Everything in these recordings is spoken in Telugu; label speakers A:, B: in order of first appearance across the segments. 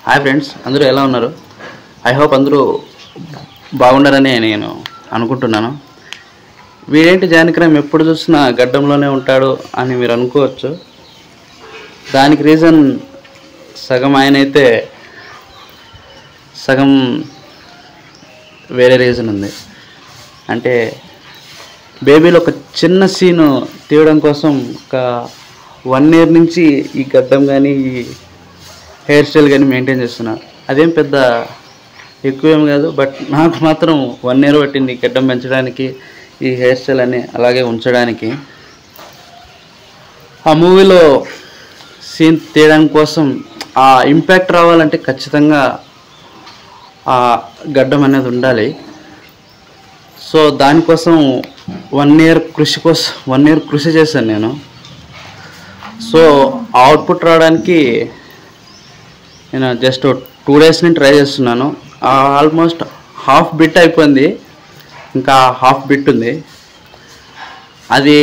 A: హాయ్ ఫ్రెండ్స్, అందరూ ఎలా ఉన్నారు? ఐ హోప్ అందరూ బాగుండారని నేను అనుకుంటున్నాను. వీడేంటి జానకిరామ్ ఎప్పుడు చూసినా గడ్డంలోనే ఉంటాడు అని మీరు అనుకోవచ్చు. దానికి రీజన్ సగం ఆయన అయితే సగం వేరే రీజన్ ఉంది. అంటే బేబీలో ఒక చిన్న సీను తీయడం కోసం ఒక 1 year నుంచి ఈ గడ్డం కానీ ఈ హెయిర్ స్టైల్ కానీ మెయింటైన్ చేస్తున్నా. అదేం పెద్ద ఎక్కువేం కాదు, బట్ నాకు మాత్రం 1 year పట్టింది గడ్డం పెంచడానికి, ఈ హెయిర్ స్టైల్ అని అలాగే ఉంచడానికి. ఆ మూవీలో సీన్ తీయడానికి కోసం ఆ ఇంపాక్ట్ రావాలంటే ఖచ్చితంగా ఆ గడ్డం అనేది ఉండాలి. సో దానికోసం 1 year కృషి చేశాను నేను. సో అవుట్పుట్ రావడానికి నేను జస్ట్ 2 days నుంచి ట్రై చేస్తున్నాను. ఆల్మోస్ట్ హాఫ్ బిట్ అయిపోయింది, ఇంకా హాఫ్ బిట్ ఉంది. అది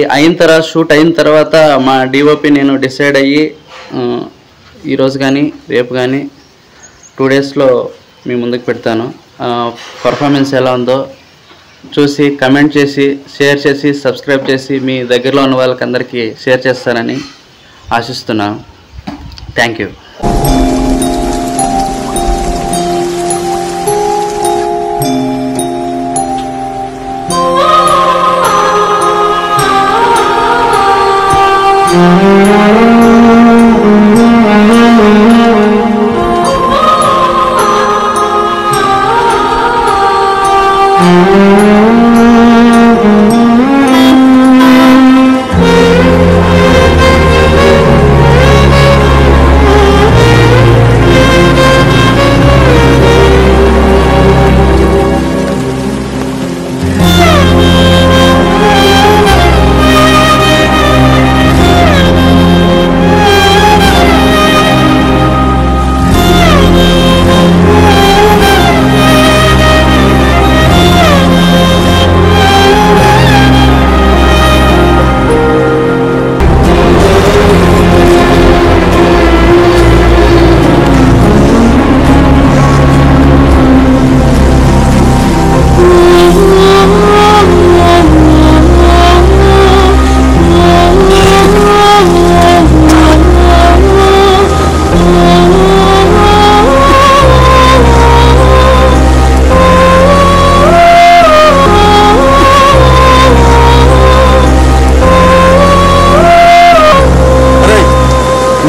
A: షూట్ అయిన తర్వాత మా డిఓపి నేను డిసైడ్ అయ్యి ఈరోజు కానీ రేపు కానీ 2 daysలో మీ ముందుకు పెడతాను. పర్ఫార్మెన్స్ ఎలా ఉందో చూసి కమెంట్ చేసి, షేర్ చేసి, సబ్స్క్రైబ్ చేసి మీ దగ్గరలో ఉన్న వాళ్ళకి అందరికీ షేర్ చేస్తారని ఆశిస్తున్నాను. Thank you.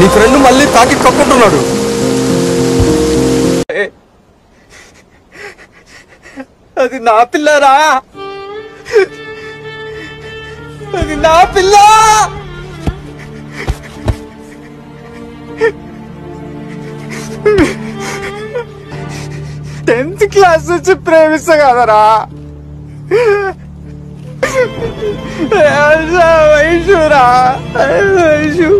B: నీ ఫ్రెండ్ మళ్ళీ తాకి కప్పుకుంటున్నాడు. అది నా పిల్లరా, అది నా పిల్ల. 10th class నుంచి ప్రేమిస్తా కదరా. వైషురా, వైషు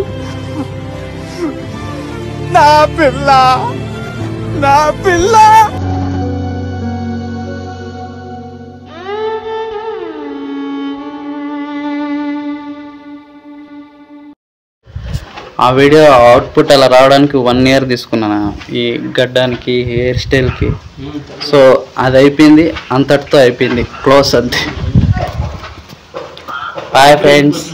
B: నా పిల్ల, నా పిల్ల.
A: ఆ వీడియో అవుట్పుట్ అలా రావడానికి 1 year తీసుకున్నాను ఈ గడ్డానికి, హెయిర్ స్టైల్కి. సో అది అయిపోయింది, అంతటితో అయిపోయింది, క్లోజ్ అంతే. Bye friends.